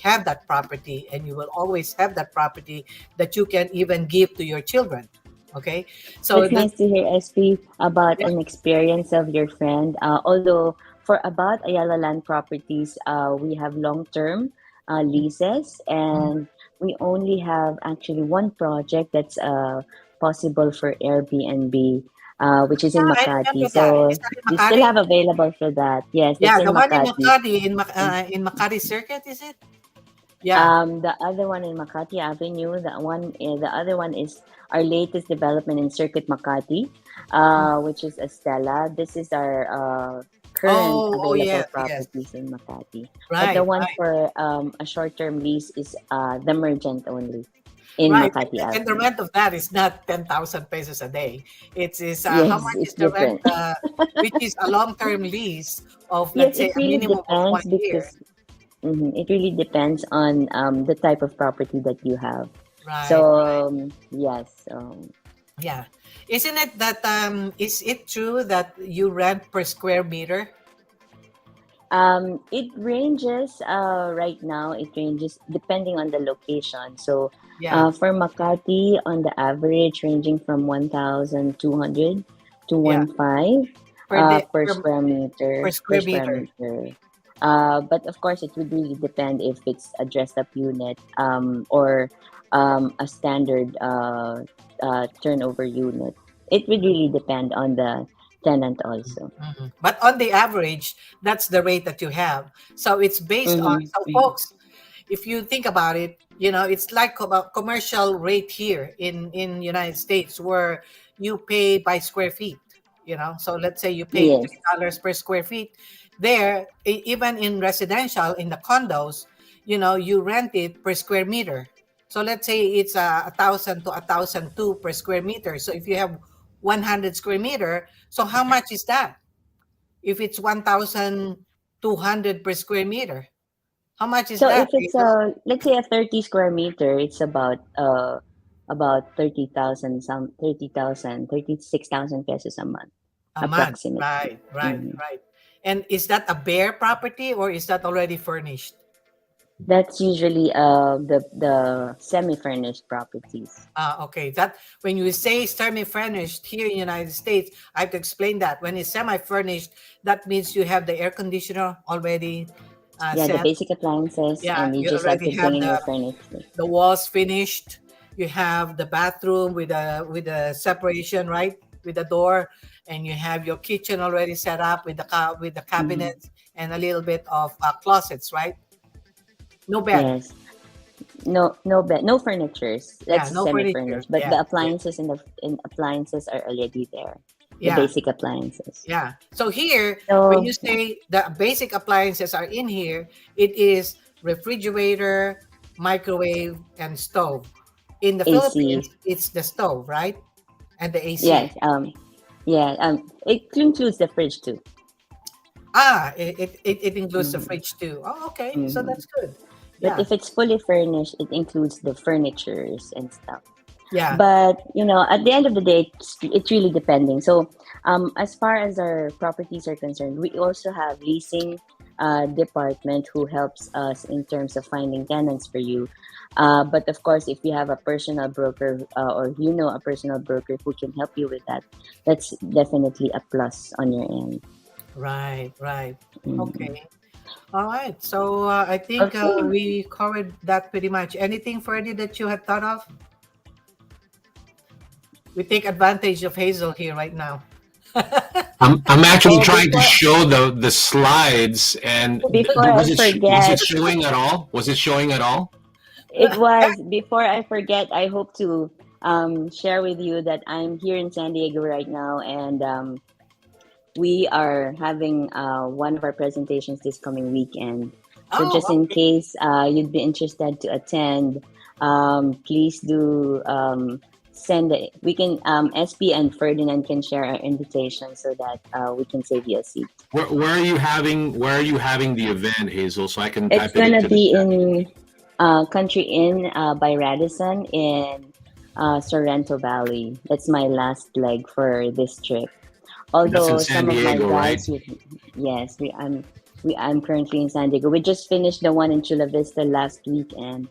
have that property, and you will always have that property that you can even give to your children. Okay, so it's nice to hear, Espie, about an experience of your friend. Although for about Ayala Land Properties, we have long-term leases, and we only have actually one project that's possible for Airbnb. which is in I Makati. remember that. Is So that in we still Makati? have available for that. Yes, that's Yeah, in the one in Makati. Makati, in Makati Circuit, is it? Yeah. The other one in Makati Avenue, the other one is our latest development in Circuit Makati, which is Estella. This is our current Oh, available yes, yes. properties in Makati. But the Right, one right, for a short-term lease is the Mergent only in right. Makati And the Avenue. rent of that is not 10,000 pesos a day. It is how Yes, much it's is the rent? different. Which is a long-term lease of, Yes, let's say, it a really minimum of one depends year. because it really depends on the type of property that you have. Right, right. So yes, Yeah. Isn't it that is it true that you rent per square meter? it ranges. Right now, it ranges depending on the location. So, Yeah, for Makati, on the average, ranging from 1,200 to yeah. 1,500 Per day per square per meter. Per square square meter. meter. But of course, it would really depend if it's a dressed up unit or a standard turnover unit. It would really depend on the tenant also. Mhm. But on the average, that's the rate that you have. So it's based on, Mm-hmm. so folks, if you think about it, it's like a commercial rate here in United States where you pay by square feet. So let's say you pay Yes. $3 per square feet. There, even in residential, in the condos, you rent it per square meter. So let's say it's 1,000 to 1,002 per square meter. So if you have 100 square meter, so how much is that? If it's 1,200 per square meter, how much is So that, if it's Hazel? let's say a 30 square meter, it's about 30,000 some 30,000 36,000 pesos a month A month. approximately. Right, right, hmm right. And is that a bare property or is that already furnished? That's usually the semi-furnished properties. Okay. That when you say semi-furnished here in the United States, I have to explain that. When it's semi-furnished, that means you have the air conditioner already Yeah, the set. basic appliances, Yeah, and you you just have already to bring have in the your furniture. the walls finished. You have the bathroom with a separation, right, with the door, and you have your kitchen already set up with with the hmm cabinets and a little bit of closets, right? No bed. Yes. No bed, no furnitures. Yeah, That's no furniture. semi-furnished, but Yeah, the yeah, appliances in appliances are already there. The yeah, basic appliances. yeah. So here, when So you say the basic appliances are in here, it is refrigerator, microwave, and stove. In the AC. Philippines, it's the stove, right, and the AC. Yes. Yeah. It includes the fridge too. It includes the hmm fridge too. Oh, okay. So hmm that's good. But Yeah. if it's fully furnished, it includes the furnitures and stuff. Yeah. But at the end of the day, it's really depending. So, as far as our properties are concerned, we also have leasing department who helps us in terms of finding tenants for you. But of course, if you have a personal broker or a personal broker who can help you with that, that's definitely a plus on your end. Right. Right. Mhm. Okay. All right. So I think Okay. we covered that pretty much. Anything further that you had thought of? We take advantage of Hazel here right now. I'm actually Oh, trying to show the slides, and before I was it forget, showing at all? Was it showing at all? it was before I forget. I hope to share with you that I'm here in San Diego right now, and we are having one of our presentations this coming weekend. So Oh, just in okay. case you'd be interested to attend, please do send it. We can SP and Ferdinand can share our invitation so that we can save you a seat. Where are you having the event, Hazel, so I can It's type it gonna into the be chat? in Country Inn by Radisson in Sorrento Valley. That's my last leg for this trip. That's in Although San some of my Diego, right? guys, yes, I'm currently in San Diego. We just finished the one in Chula Vista last weekend,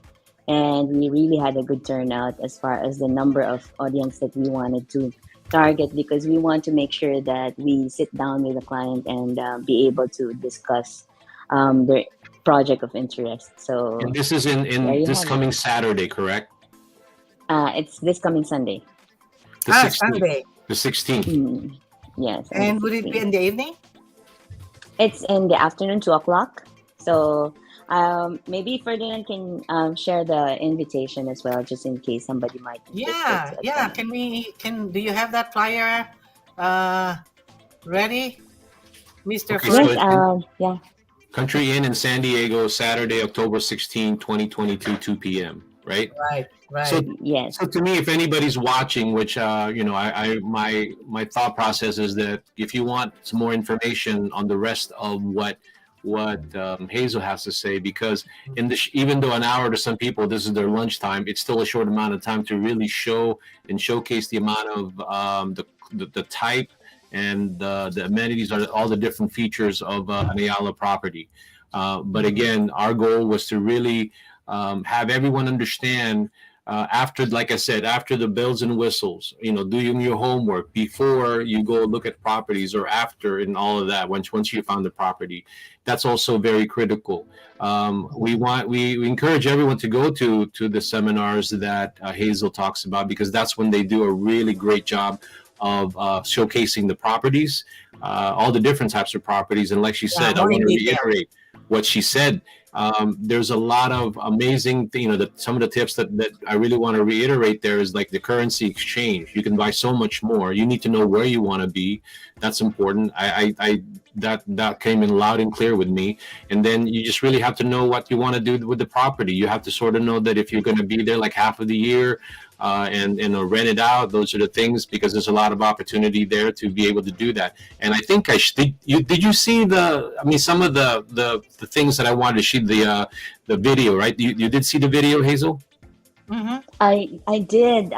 and we really had a good turnout as far as the number of audience that we wanted to target because we want to make sure that we sit down with the client and be able to discuss their project of interest. And So this is in there you this have it. coming Saturday, correct? It's this coming Sunday. The 16th. Sunday. The 16th. Yes. on the And would it be 16th. in the evening? It's in the afternoon, 2 o'clock. So maybe Ferdinand can share the invitation as well, just in case somebody might be interested Yeah, to yeah. attend. Do you have that flyer uh ready, Mr. Okay, so Yes. Ferd? it's in Yeah. Country Inn in San Diego, Saturday, October 16, 2022, 2 p.m., right? Right, So, right. Yes. so to me, if anybody's watching, which my thought process is that if you want some more information on the rest of what Hazel has to say, because even though an hour to some people this is their lunchtime, it's still a short amount of time to really show and showcase the amount of the type and the amenities, are all the different features of an Ayala property. But again, our goal was to really have everyone understand, after, like I said, after the bells and whistles, doing your homework before you go look at properties, or after, and all of that. Once you found the property, that's also very critical. We encourage everyone to go to the seminars that Hazel talks about, because that's when they do a really great job of showcasing the properties, all the different types of properties. And like she Yeah, said, I more want in to detail. reiterate what she said. There's a lot of amazing, some of the tips that I really want to reiterate there is like the currency exchange. You can buy so much more. You need to know where you want to be. That's important. That came in loud and clear with me. And then you just really have to know what you want to do with the property. You have to sort of know that if you're going to be there like half of the year, and rent it out, those are the things, because there's a lot of opportunity there to be able to do that. And I think did you see some of the things that I wanted to shoot, the video, right? You did see the video, Hazel? Mm-hmm. I did.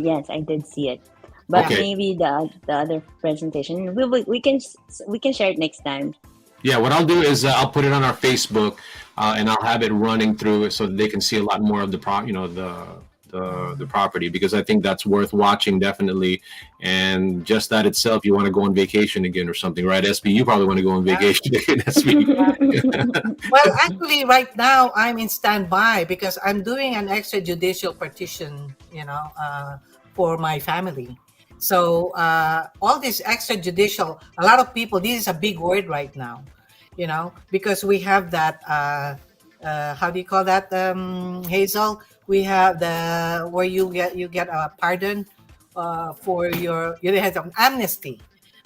Yes, I did see it. But Yeah. Okay. maybe the other presentation we can share it next time. Yeah, what I'll do is I'll put it on our Facebook, and I'll have it running through so that they can see a lot more of the property, because I think that's worth watching, definitely. And just that itself, you want to go on vacation again or something, right, Espie? You probably want to go on vacation again, Espie. Well, actually, right now I'm in standby because I'm doing an extrajudicial petition, for my family. So all this extrajudicial, a lot of people, this is a big word right now, because we have that. How do you call that, Hazel? We have the where you get a pardon for you have an amnesty.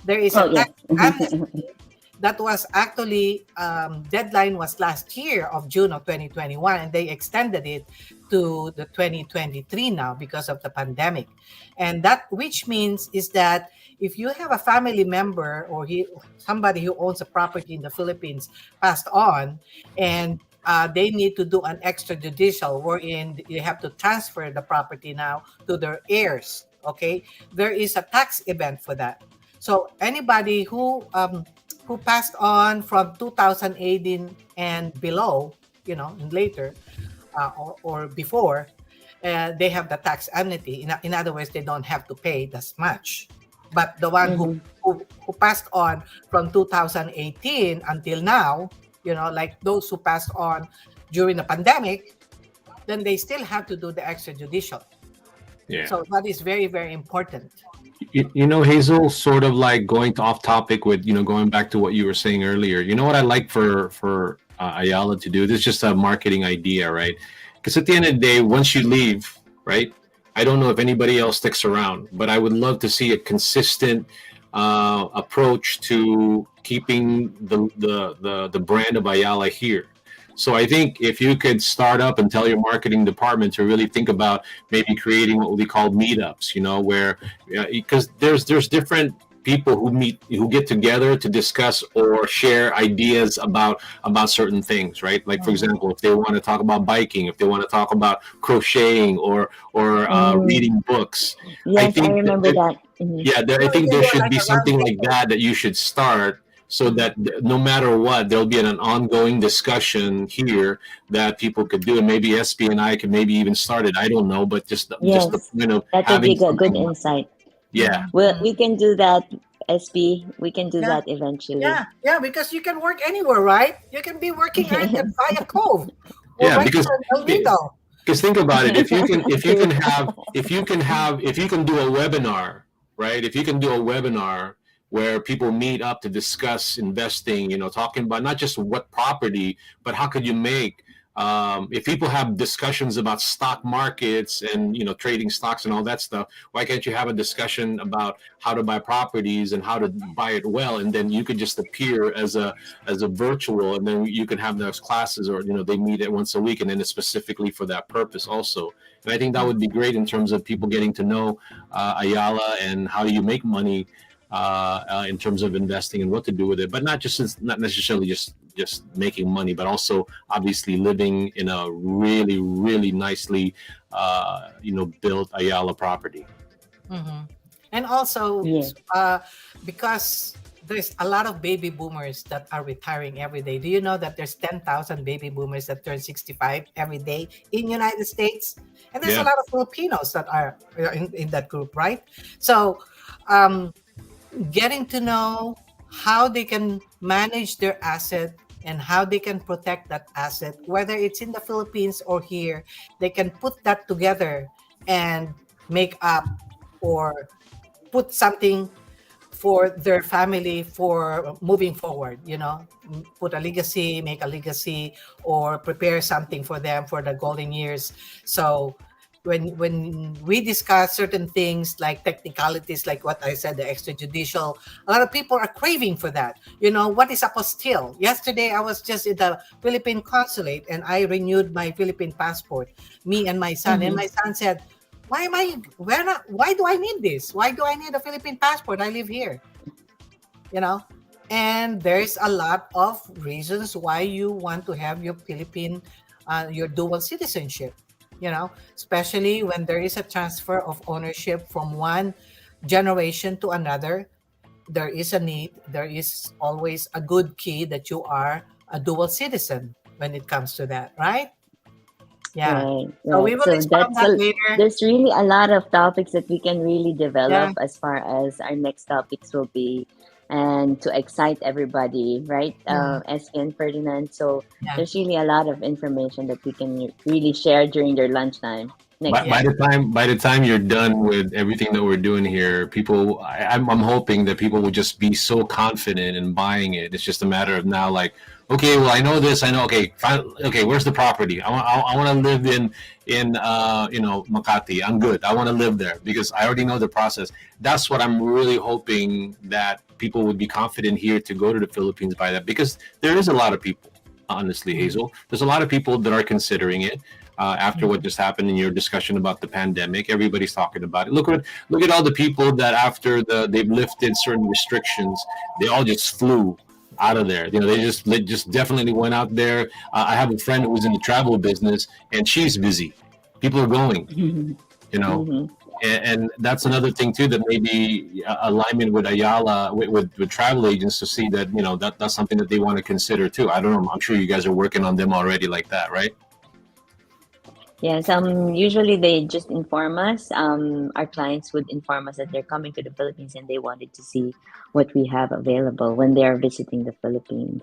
There is a Oh, yes. tax amnesty that was actually deadline was last year of June of 2021, and they extended it to the 2023 now because of the pandemic. And that, which means, is that if you have a family member or somebody who owns a property in the Philippines passed on, and they need to do an extrajudicial wherein they have to transfer the property now to their heirs. Okay, there is a tax event for that. So anybody who passed on from 2018 and below, and later, or before, they have the tax amnesty. In other words, they don't have to pay this much. But the one who passed on from 2018 until now, like those who passed on during the pandemic, then they still have to do the extrajudicial. Yeah. So that is very, very important. Hazel, sort of like going off topic with, going back to what you were saying earlier. You know what I like for Ayala to do? This is just a marketing idea, right? Because at the end of the day, once you leave, right? I don't know if anybody else sticks around, but I would love to see a consistent approach to keeping the brand of Ayala here. So I think if you could start up and tell your marketing department to really think about maybe creating what we call meetups, where, because there's different people who get together to discuss or share ideas about certain things, right? Like, for example, if they want to talk about biking, if they want to talk about crocheting or reading books. Yes, I remember that. Yeah, I think there should be something like that you should start, so that no matter what, there'll be an ongoing discussion here that people could do, and maybe Espie and I could maybe even start it. I don't know, but just the point of that would having be a good insight. Yeah. Well, we can do that, Espie. We can do that eventually. Yeah, because you can work anywhere, right? You can be working at Via Cove. Yeah, because think about it. If you can do a webinar right? If you can do a webinar where people meet up to discuss investing, talking about not just what property, but how could you make, if people have discussions about stock markets and trading stocks and all that stuff, why can't you have a discussion about how to buy properties and how to buy it well? And then you could just appear as a virtual, and then you can have those classes, or they meet it once a week, and then it's specifically for that purpose also. And I think that would be great in terms of people getting to know Ayala and how you make money in terms of investing and what to do with it, but not necessarily just making money, but also obviously living in a really, really nicely built Ayala property. Mhm. And also, Yeah. because there's a lot of baby boomers that are retiring every day. Do you know that there's 10,000 baby boomers that turn 65 every day in United States? And there's a Yeah. lot of Filipinos that are in that group, right? So, um, getting to know how they can manage their asset and how they can protect that asset, whether it's in the Philippines or here, they can put that together and make up or put something for their family for moving forward, put a legacy, make a legacy, or prepare something for them for the golden years. So when we discuss certain things like technicalities, like what I said, the extrajudicial, a lot of people are craving for that. What is apostille? Yesterday I was just in the Philippine consulate and I renewed my Philippine passport, me and my son. And Mhm. my son said, why do I need this? Why do I need a Philippine passport? I live here, you know? And there's a lot of reasons why you want to have your your dual citizenship, especially when there is a transfer of ownership from one generation to another. There is a need, there is always a good key that you are a dual citizen when it comes to that, right? Yeah. Right, So we right. will So expound that later. there's really a lot of topics that we can really Yeah. develop as far as our next topics will be, and to excite everybody, right? Mhm. Espie and Ferdinand. So Yeah. there's really a lot of information that we can really share during your lunchtime By, next Yeah. by week. the time by the time you're done with everything that we're doing here, people, I'm hoping that people will just be so confident in buying it. It's just a matter of now, like, okay, well, I know this, I know. Okay, fine, okay, where's the property? I want to live in Makati. I'm good. I want to live there because I already know the process. That's what I'm really hoping, that people would be confident here to go to the Philippines by that, because there is a lot of people. Honestly, Mhm. Hazel, there's a lot of people that are considering it after what Mhm. just happened in your discussion about the pandemic. Everybody's talking about it. Look at all the people that after they've lifted certain restrictions, they all just flew out of there. They just definitely went out there. I have a friend who was in the travel business, and she's busy. People are going. You know. Hmm. And that's another thing too, that maybe alignment with Ayala, with travel agents, to see that that's something that they want to consider too. I don't know. I'm sure you guys are working on them already, like that, right? Yes, usually they just inform us. Our clients would inform us that they're coming to the Philippines and they wanted to see what we have available when they are visiting the Philippines.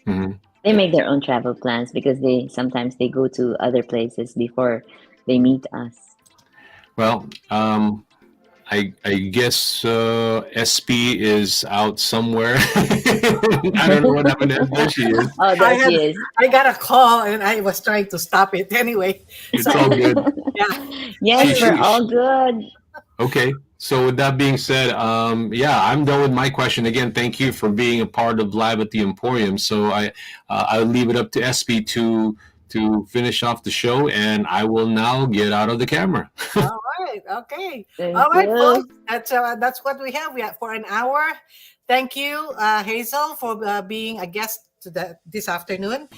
Mm-hmm. They make their own travel plans because they sometimes they go to other places before they meet us. Well, I guess SP is out somewhere. I don't know what happened to SP. There she is. Oh, I there had she is. I got a call and I was trying to stop it anyway. It's all So good. yeah. Yes, She, we're Anyway, she, all good. okay. So with that being said, yeah, I'm done with my question. Again, thank you for being a part of Live at the Emporium. So I'll leave it up to SP to finish off the show, and I will now get out of the camera. all right. Okay. All Thank right, you. folks. That's what we have. We have for an hour. Thank you, Hazel, for being a guest this afternoon.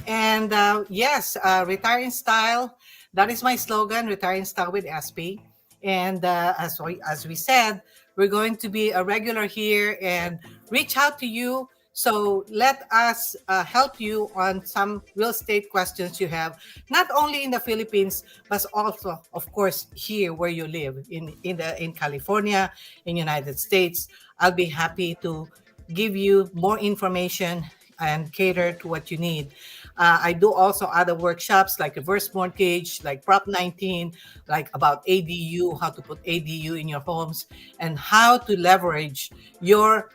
And yes, retire in style. That is my slogan: retire in style with SP. And as we said, we're going to be a regular here and reach out to you. So let us help you on some real estate questions you have, not only in the Philippines, but also, of course, here where you live in California, in United States. I'll be happy to give you more information and cater to what you need. I do also other workshops like reverse mortgage, like Prop 19, like about ADU, how to put ADU in your homes, and how to leverage your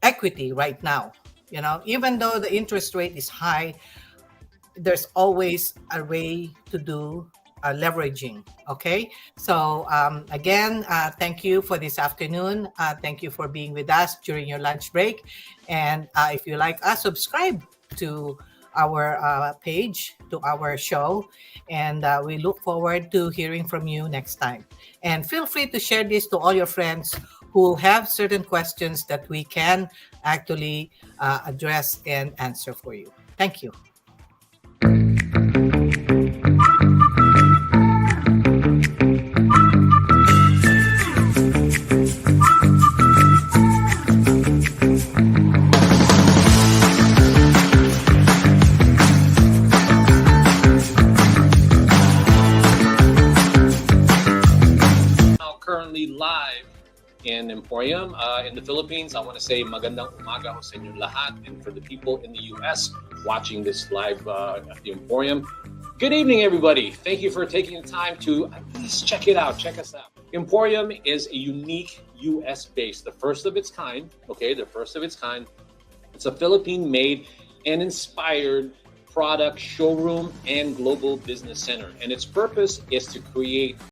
equity right now. Even though the interest rate is high, there's always a way to do leveraging. Okay, so again, thank you for this afternoon. Thank you for being with us during your lunch break. And if you like us, subscribe to our page, to our show, and we look forward to hearing from you next time. And feel free to share this to all your friends who have certain questions that we can actually address and answer for you. Thank you. Currently live in Emporium in the Philippines. I want to say magandang umaga ho sa inyong lahat, and for the people in the US watching this live at the Emporium, good evening everybody. Thank you for taking the time to at least check it out, check us out. Emporium is a unique US based, the first of its kind, the first of its kind. It's a Philippine made and inspired product showroom and global business center, and its purpose is to create